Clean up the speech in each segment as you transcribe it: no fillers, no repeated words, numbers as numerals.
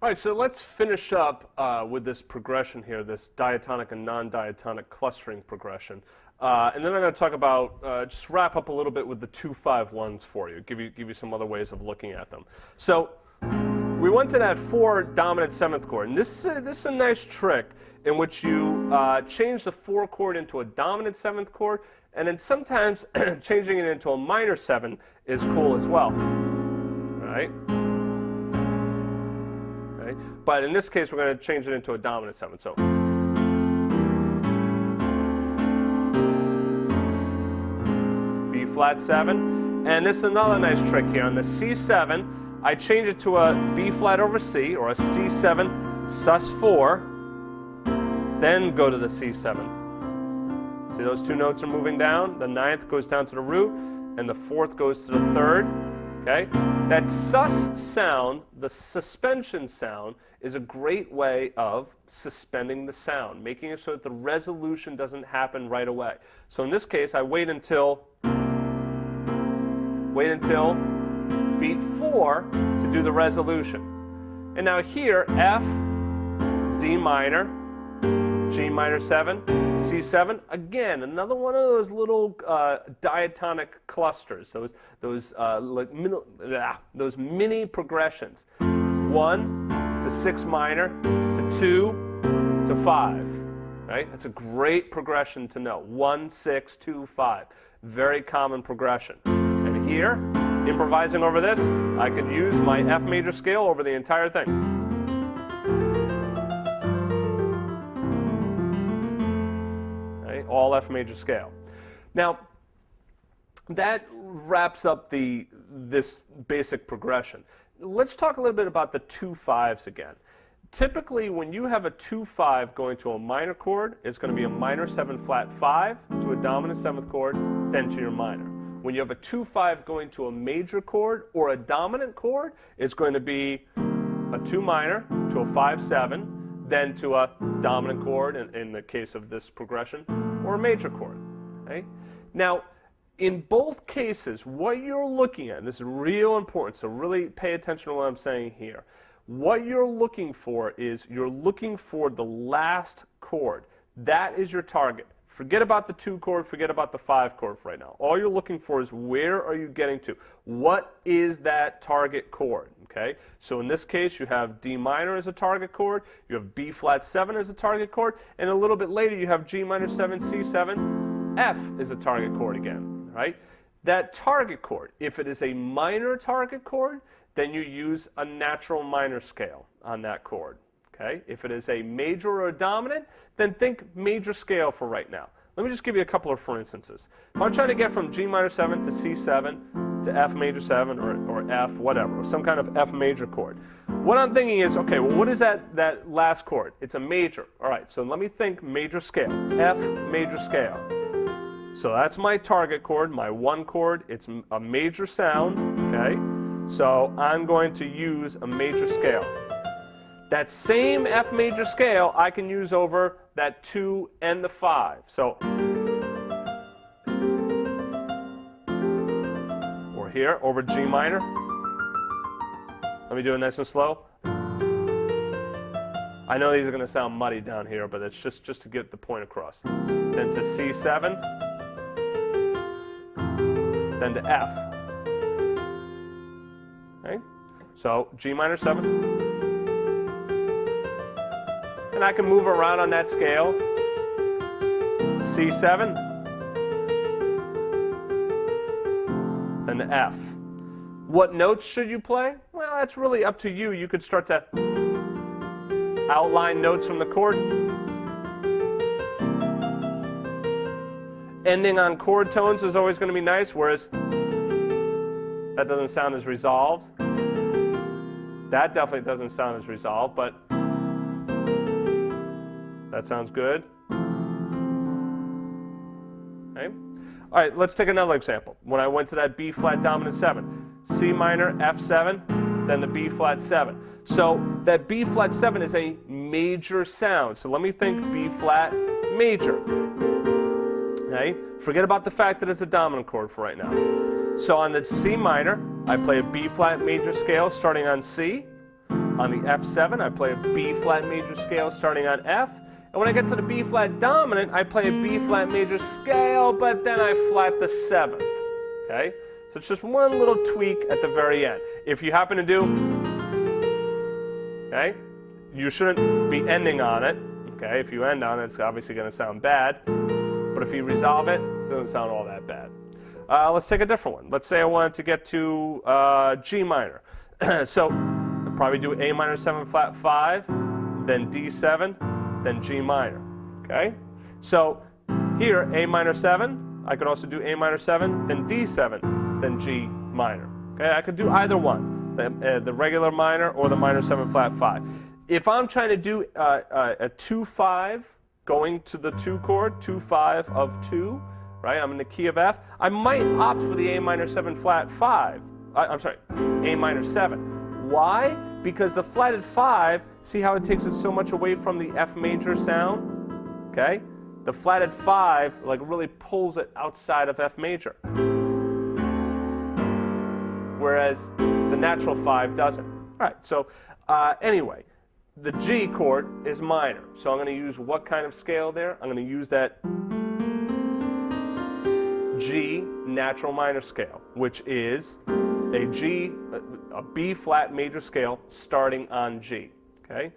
All right, so let's finish up with this progression here, this diatonic and non-diatonic clustering progression. And then I'm going to talk about, just wrap up a little bit with the 2-5-1s for you, give you some other ways of looking at them. So we went to that 4 dominant 7th chord, and this is a nice trick in which you change the 4 chord into a dominant 7th chord, and then sometimes changing it into a minor 7 is cool as well. All right? But in this case, we're going to change it into a dominant 7. So B flat 7, and this is another nice trick here. On the C7, I change it to a B flat over C, or a C7 sus4, then go to the C7. See those two notes are moving down? The 9th goes down to the root, and the 4th goes to the 3rd. Okay? That sus sound, the suspension sound, is a great way of suspending the sound, making it so that the resolution doesn't happen right away. So in this case, I wait until beat 4 to do the resolution. And now here, F, D minor, G minor 7, C7, again, another one of those little diatonic clusters, those mini progressions. 1 to 6 minor, to 2 to 5. Right? That's a great progression to know. 1, 6, 2, 5. Very common progression. And here, improvising over this, I could use my F major scale over the entire thing. All F major scale. Now, that wraps up this basic progression. Let's talk a little bit about the 2-5s again. Typically, when you have a 2-5 going to a minor chord, it's going to be a minor 7 flat 5 to a dominant 7th chord, then to your minor. When you have a 2-5 going to a major chord or a dominant chord, it's going to be a 2 minor to a 5-7, then to a dominant chord, in the case of this progression, or a major chord. Okay? Now, in both cases, what you're looking at, and this is real important, so really pay attention to what I'm saying here. What you're looking for is you're looking for the last chord. That is your target. Forget about the 2 chord, forget about the 5 chord for right now. All you're looking for is where are you getting to? What is that target chord? Okay? So in this case, you have D minor as a target chord, you have B flat 7 as a target chord, and a little bit later you have G minor 7, C7, F is a target chord again. Right? That target chord, if it is a minor target chord, then you use a natural minor scale on that chord. Okay? If it is a major or a dominant, then think major scale for right now. Let me just give you a couple of for instances. If I'm trying to get from G minor 7 to C7 to F major 7 or F whatever, or some kind of F major chord, what I'm thinking is, okay, well, what is that last chord? It's a major. All right, so let me think major scale, F major scale. So that's my target chord, my 1 chord. It's a major sound, okay? So I'm going to use a major scale. That same F major scale I can use over that 2 and the 5. So, or here, over G minor. Let me do it nice and slow. I know these are going to sound muddy down here, but it's just to get the point across. Then to C7. Then to F. Okay? So, G minor 7. And I can move around on that scale. C7, then to F. What notes should you play? Well, that's really up to you. You could start to outline notes from the chord. Ending on chord tones is always going to be nice, whereas that doesn't sound as resolved. That definitely doesn't sound as resolved, but that sounds good. Okay. All right, let's take another example. When I went to that B flat dominant 7, C minor, F7, then the B flat 7. So that B flat 7 is a major sound. So let me think B flat major. Okay? Forget about the fact that it's a dominant chord for right now. So on the C minor, I play a B flat major scale starting on C. On the F7, I play a B flat major scale starting on F. And when I get to the B flat dominant, I play a B flat major scale, but then I flat the 7th. Okay? So it's just one little tweak at the very end. If you happen to do, okay, you shouldn't be ending on it. Okay? If you end on it, it's obviously going to sound bad. But if you resolve it, it doesn't sound all that bad. Let's take a different one. Let's say I wanted to get to G minor. So I'll probably do A minor 7 flat 5, then D7, then G minor. Okay? So here, A minor 7, I could also do A minor 7, then D7, then G minor. Okay? I could do either one, the regular minor or the minor 7 flat 5. If I'm trying to do a 2-5 going to the 2 chord, 2-5 of 2, right? I'm in the key of F. I might opt for the A minor 7 flat 5. I'm sorry, A minor 7. Why? Because the flatted 5, see how it takes it so much away from the F major sound? Okay? The flatted 5 like really pulls it outside of F major. Whereas the natural 5 doesn't. All right, so anyway, the G chord is minor. So I'm going to use what kind of scale there? I'm going to use that G natural minor scale, which is a B flat major scale starting on G. Okay,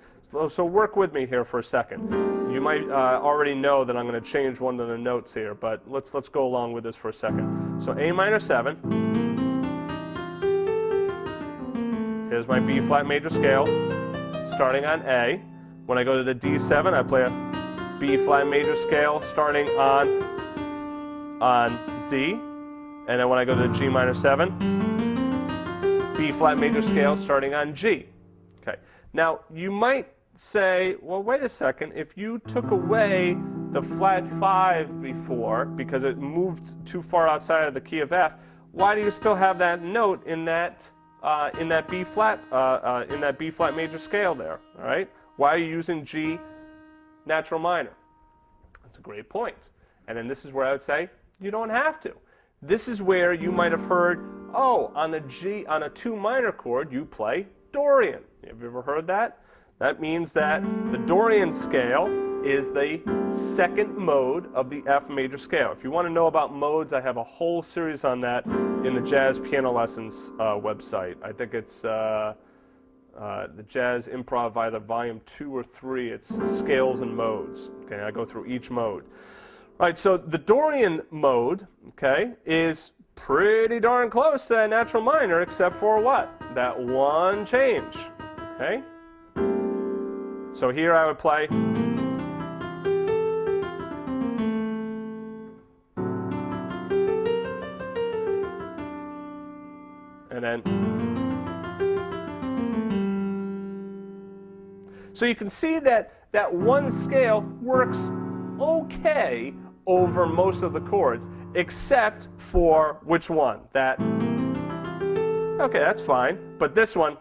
so work with me here for a second. You might already know that I'm going to change one of the notes here, but let's go along with this for a second. So A minor 7. Here's my B flat major scale starting on A. When I go to the D7, I play a B flat major scale starting on D. And then when I go to G minor 7, B flat major scale starting on G. Okay. Now you might say, well, wait a second. If you took away the flat 5 before because it moved too far outside of the key of F, why do you still have that note in that B flat major scale there? All right. Why are you using G natural minor? That's a great point. And then this is where I would say you don't have to. This is where you might have heard, oh, on a 2 minor chord, you play Dorian. Have you ever heard that? That means that the Dorian scale is the second mode of the F major scale. If you want to know about modes, I have a whole series on that in the Jazz Piano Lessons website. I think it's the Jazz Improv, either volume 2 or 3. It's scales and modes. Okay, I go through each mode. All right, so the Dorian mode, okay, is pretty darn close to that natural minor, except for what? That one change, okay? So here I would play and then so you can see that that one scale works okay over most of the chords, except for which one? That, okay, that's fine, but this one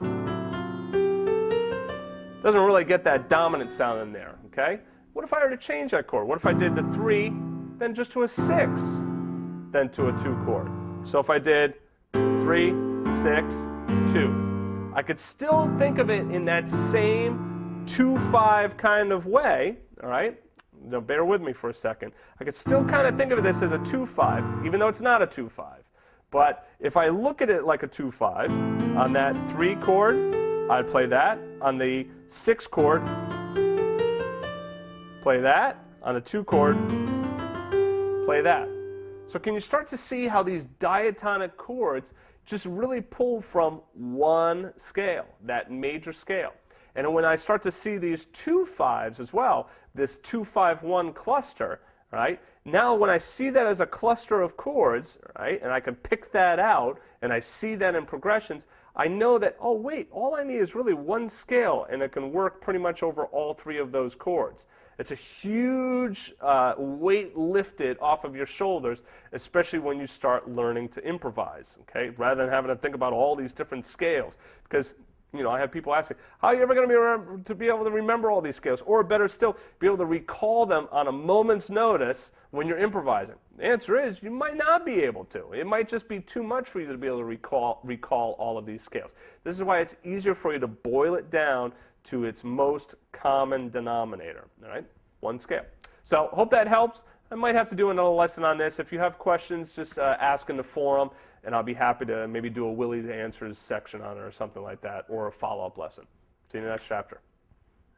doesn't really get that dominant sound in there, okay? What if I were to change that chord? What if I did the 3, then just to a 6, then to a 2 chord? So if I did 3, 6, 2, I could still think of it in that same 2-5 kind of way, all right? Now bear with me for a second. I could still kind of think of this as a 2-5, even though it's not a 2-5. But if I look at it like a 2-5, on that 3 chord, I'd play that. On the 6 chord, play that. On the 2 chord, play that. So can you start to see how these diatonic chords just really pull from one scale, that major scale? And when I start to see these 2-5s as well, this 2-5-1 cluster, right? Now when I see that as a cluster of chords, right, and I can pick that out, and I see that in progressions, I know that, oh wait, all I need is really one scale, and it can work pretty much over all 3 of those chords. It's a huge weight lifted off of your shoulders, especially when you start learning to improvise, okay? Rather than having to think about all these different scales. Because You know, I have people ask me, how are you ever going to be able to remember all these scales? Or better still, be able to recall them on a moment's notice when you're improvising. The answer is you might not be able to. It might just be too much for you to be able to recall all of these scales. This is why it's easier for you to boil it down to its most common denominator, all right? One scale. So hope that helps. I might have to do another lesson on this. If you have questions, just ask in the forum, and I'll be happy to maybe do a Willie's Answers section on it or something like that, or a follow-up lesson. See you in the next chapter.